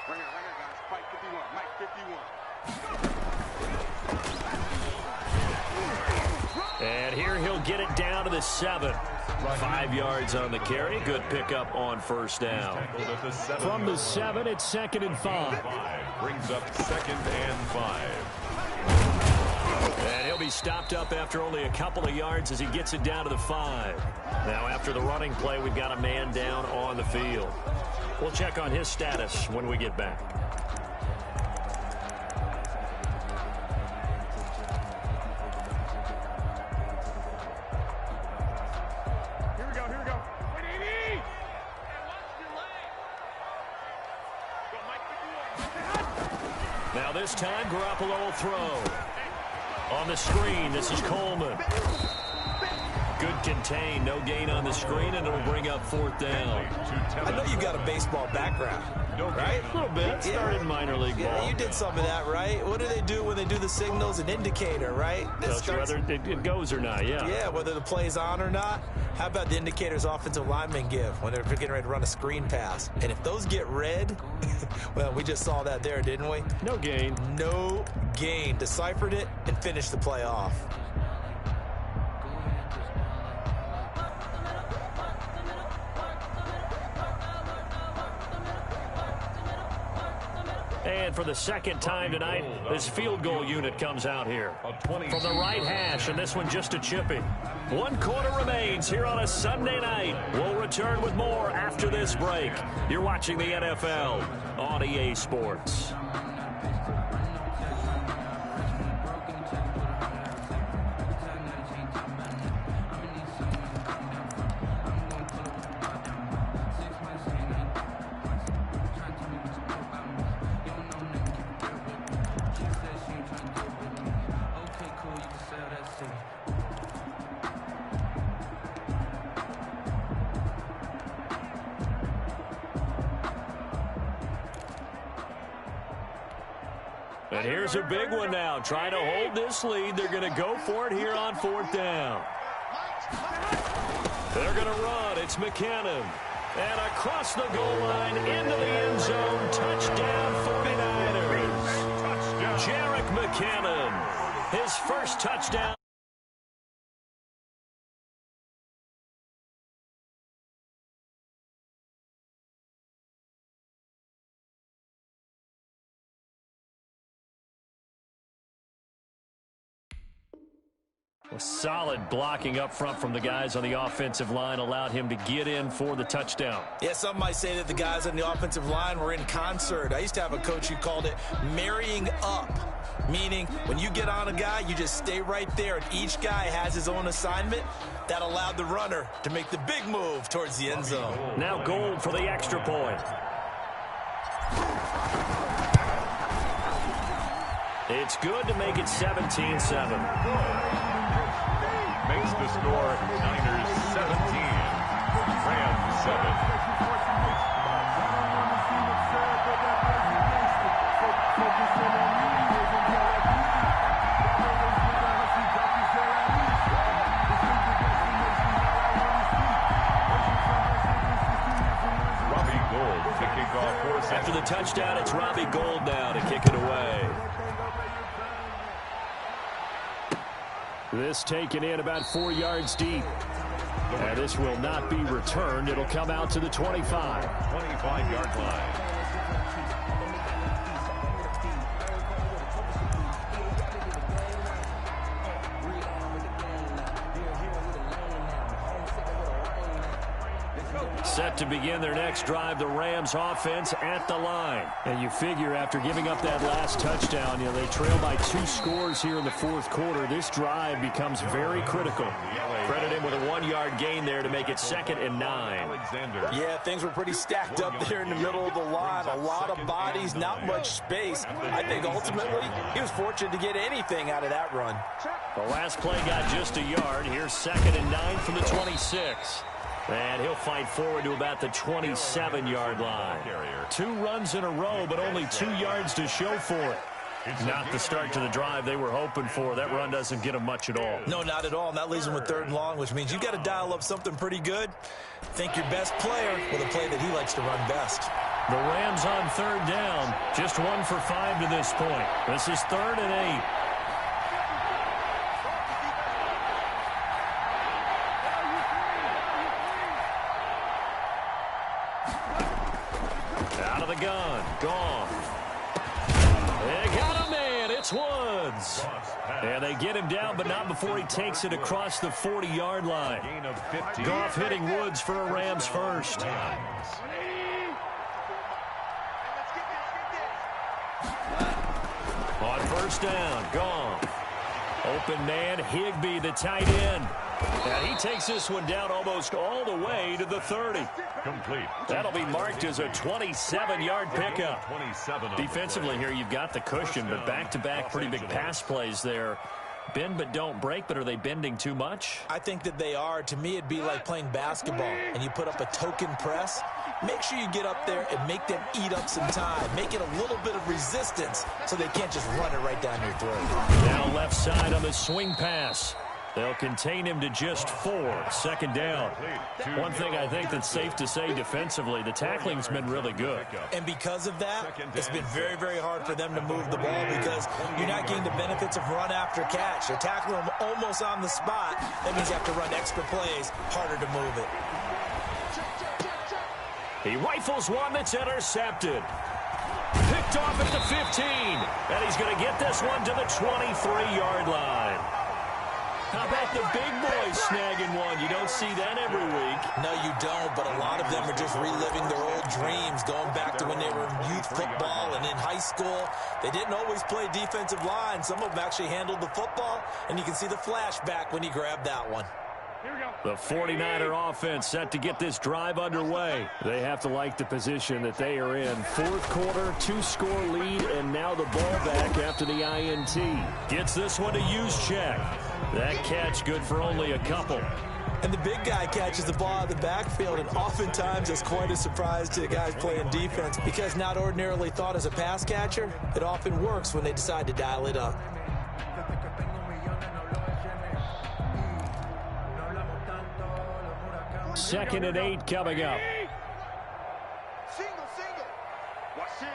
Ringer, guys. Fight 51. Mike 51. And here he'll get it down to the 7. 5 yards on the carry. Good pickup on first down. From the 7, it's 2nd and 5. Brings up 2nd and 5. And he'll be stopped up after only a couple of yards as he gets it down to the 5. Now after the running play, we've got a man down on the field. We'll check on his status when we get back. Now this time, Garoppolo will throw. On the screen, this is Coleman. Good contain, no gain on the screen, and it'll bring up 4th down. I know you got a baseball background, right? A little bit. Started in minor league ball. Yeah, you did some of that, right? What do they do when they do the signals? An indicator, right? Tells you whether it goes or not, yeah. Yeah, whether the play's on or not. How about the indicators offensive linemen give when they're getting ready to run a screen pass? And if those get red, well, we just saw that there, didn't we? No gain. No gain. Deciphered it and finished the play off. And for the 2nd time tonight, this field goal unit comes out here. From the right hash, and this one just a chippy. 1 quarter remains here on a Sunday night. We'll return with more after this break. You're watching the NFL on EA Sports. And here's a big one now. Trying to hold this lead. They're going to go for it here on 4th down. They're going to run. It's McKinnon. And across the goal line into the end zone. Touchdown 49ers. Jerick McKinnon. His first touchdown. Solid blocking up front from the guys on the offensive line allowed him to get in for the touchdown. Yeah, some might say that the guys on the offensive line were in concert. I used to have a coach who called it marrying up, meaning when you get on a guy, you just stay right there, and each guy has his own assignment. That allowed the runner to make the big move towards the end zone. Now Gold for the extra point. It's good to make it 17-7. Makes the score Niners 17, Rams 7. Robbie Gould to kick off for us. After the touchdown, it's Robbie Gould now to kick it away. This taken in about 4 yards deep. And this will not be returned. It'll come out to the 25. 25-yard line. Set to begin their next drive, the Rams offense at the line. And you figure after giving up that last touchdown, they trail by 2 scores here in the 4th quarter. This drive becomes very critical. Credit him with a 1-yard gain there to make it 2nd and 9. Yeah, things were pretty stacked up there in the middle of the line. A lot of bodies, not much space. I think ultimately he was fortunate to get anything out of that run. The last play got just a yard. Here's 2nd and 9 from the 26. And he'll fight forward to about the 27-yard line. 2 runs in a row, but only 2 yards to show for it. Not the start to the drive they were hoping for. That run doesn't get them much at all. No, not at all. And that leaves them with 3rd and long, which means you've got to dial up something pretty good. Think your best player with a play that he likes to run best. The Rams on third down. Just 1 for 5 to this point. This is 3rd and 8. Out of the gun. Gone. They got a man. It's Woods. And they get him down, but not before he takes it across the 40-yard line. Goff hitting Woods for a Rams first. On first down, Goff. Open man, Higbee, the tight end. And he takes this one down almost all the way to the 30. Complete. That'll be marked as a 27-yard pickup. Defensively here, you've got the cushion, but back-to-back pretty big pass plays there. Bend but don't break, but are they bending too much? I think that they are. To me, it'd be like playing basketball, and you put up a token press. Make sure you get up there and make them eat up some time. Make it a little bit of resistance so they can't just run it right down your throat. Now left side on the swing pass. They'll contain him to just 4. Second down. One thing I think that's safe to say defensively, the tackling's been really good. And because of that, it's been very, very hard for them to move the ball because you're not getting the benefits of run after catch. They're tackling them almost on the spot. That means you have to run extra plays, harder to move it. He rifles one that's intercepted. Picked off at the 15. And he's going to get this one to the 23-yard line. How about the big boys snagging one? You don't see that every week. No, you don't, but a lot of them are just reliving their old dreams, going back to when they were in youth football and in high school. They didn't always play defensive line. Some of them actually handled the football, and you can see the flashback when he grabbed that one. The 49er offense set to get this drive underway. They have to like the position that they are in. Fourth quarter, 2-score lead, and now the ball back after the INT. Gets this one to Juszczyk. That catch good for only a couple. And the big guy catches the ball out of the backfield, and oftentimes it's quite a surprise to the guys playing defense because not ordinarily thought as a pass catcher, it often works when they decide to dial it up. Second and 8 coming up. Single. Watch in.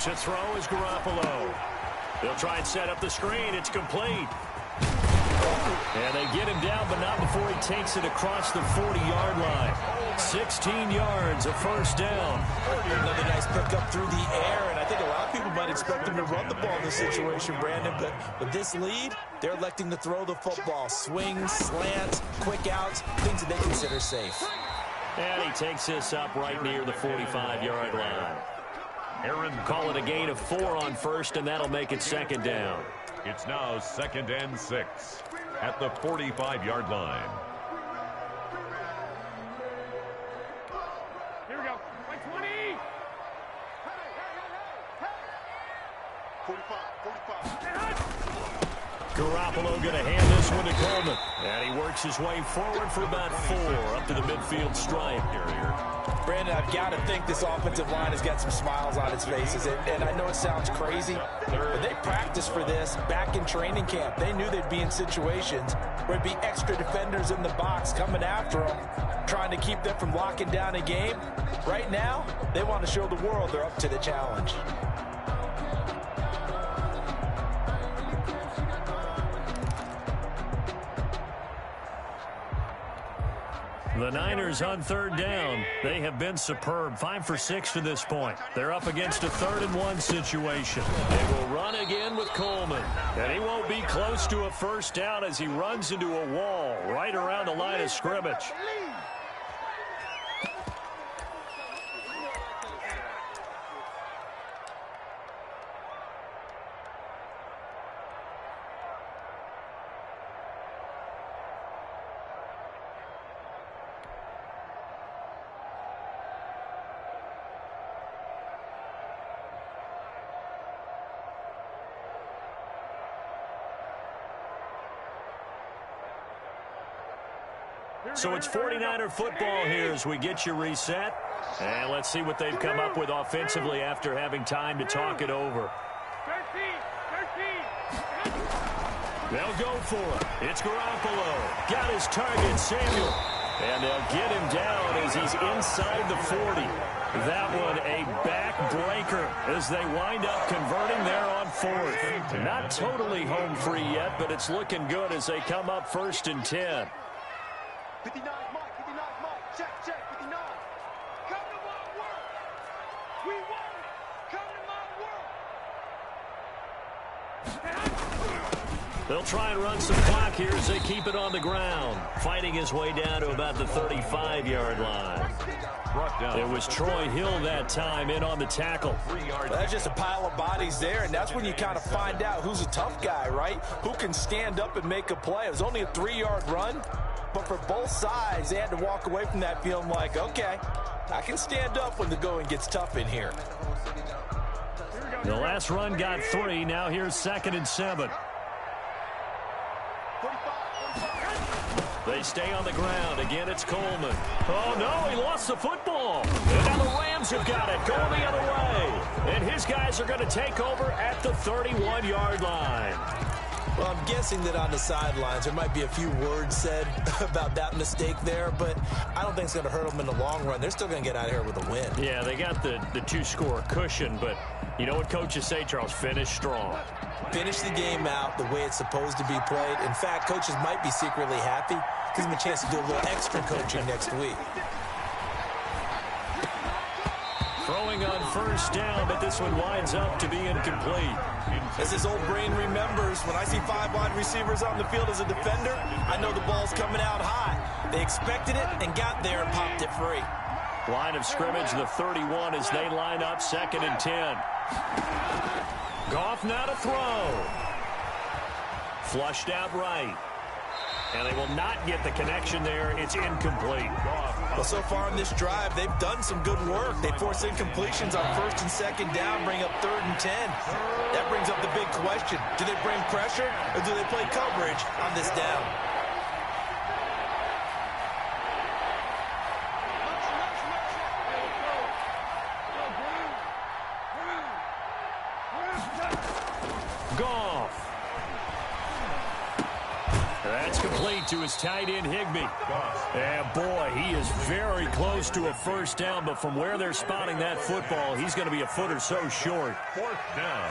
To throw is Garoppolo. They'll try and set up the screen. It's complete. And they get him down, but not before he takes it across the 40-yard line. 16 yards, a first down. Another nice pickup through the air, and I think a lot of people might expect him to run the ball in this situation, Brandon, but with this lead, they're electing to throw the football. Swings, slants, quick outs, things that they consider safe. And he takes this up right near the 45-yard line. Aaron, call it a gain of 4 on first, and that'll make it second down. It's now 2nd and 6 at the 45-yard line. Here we go. 20. 45. Garoppolo going to hand this one to Coleman. And he works his way forward for about 4 up to the midfield stripe. Brandon, I've got to think this offensive line has got some smiles on its faces. And I know it sounds crazy, but they practiced for this back in training camp. They knew they'd be in situations where it'd be extra defenders in the box coming after them, trying to keep them from locking down a game. Right now, they want to show the world they're up to the challenge. The Niners on third down. They have been superb. 5 for 6 to this point. They're up against a 3rd and 1 situation. They will run again with Coleman. And he won't be close to a first down as he runs into a wall right around the line of scrimmage. So it's 49er football here as we get you reset. And let's see what they've come up with offensively after having time to talk it over. 13. They'll go for it. It's Garoppolo. Got his target, Samuel. And they'll get him down as he's inside the 40. That one a backbreaker as they wind up converting there on 4th. Not totally home free yet, but it's looking good as they come up 1st and 10. 59 Mike, 59 Mike, check, 59. Come to my work. We want it. Come to my work. They'll try and run some clock here as they keep it on the ground. Fighting his way down to about the 35-yard line. It was Troy Hill that time in on the tackle. That's just a pile of bodies there, and that's when you kind of find out who's a tough guy, right? Who can stand up and make a play. It was only a 3-yard run, but for both sides, they had to walk away from that feeling like, okay, I can stand up when the going gets tough in here. The last run got 3. Now here's 2nd and 7. They stay on the ground. Again, it's Coleman. Oh, no, he lost the football. And now the Rams have got it going the other way. And his guys are going to take over at the 31-yard line. Well, I'm guessing that on the sidelines there might be a few words said about that mistake there, but I don't think it's going to hurt them in the long run. They're still going to get out of here with a win. Yeah, they got the 2-score cushion, but you know what coaches say, Charles? Finish strong. Finish the game out the way it's supposed to be played. In fact, coaches might be secretly happy. Gives them a chance to do a little extra coaching next week. Throwing on 1st down, but this one winds up to be incomplete. As his old brain remembers, when I see 5 wide receivers on the field as a defender, I know the ball's coming out high. They expected it and got there and popped it free. Line of scrimmage, the 31 as they line up 2nd and 10. Goff now to throw. Flushed out right. And they will not get the connection there. It's incomplete. Well, so far in this drive, they've done some good work. They force incompletions on 1st and 2nd down, bring up 3rd and 10. That brings up the big question. Do they bring pressure or do they play coverage on this down? Goff. That's complete to his tight end, Higbee. And boy, he is very close to a 1st down, but from where they're spotting that football, he's going to be a foot or so short. 4th down.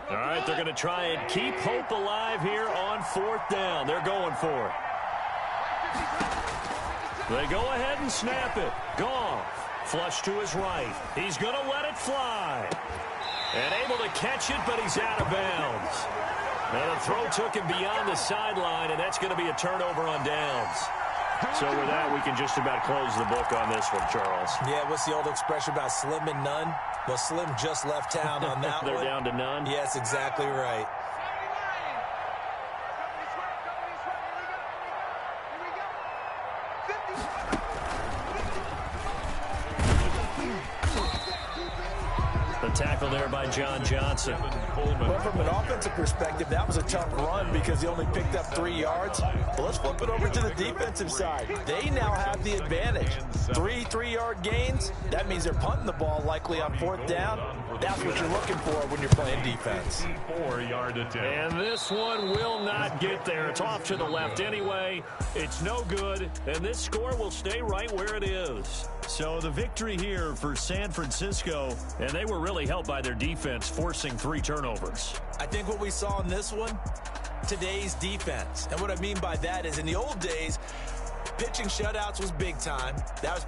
All right, they're going to try and keep hope alive here on 4th down. They're going for it. They go ahead and snap it. Goff, flush to his right. He's going to let it fly. And able to catch it, but he's out of bounds. And the throw took him beyond the sideline, and that's going to be a turnover on downs. So with that, we can just about close the book on this one, Charles. Yeah, what's the old expression about slim and none? Well, Slim just left town on that They're one. down to none? Yes, exactly right. The tackle there by John Johnson. Well, from an offensive perspective, that was a tough run because he only picked up 3 yards. But let's flip it over to the defensive side. They now have the advantage. 3 3-yard gains. That means they're punting the ball likely on 4th down. That's what you're looking for when you're playing defense. 4-yard attempt. And this one will not get there. It's off to the left anyway. It's no good, and this score will stay right where it is. So the victory here for San Francisco, and they were really helped by their defense, forcing 3 turnovers. I think what we saw in this one, today's defense. And what I mean by that is in the old days, pitching shutouts was big time. That was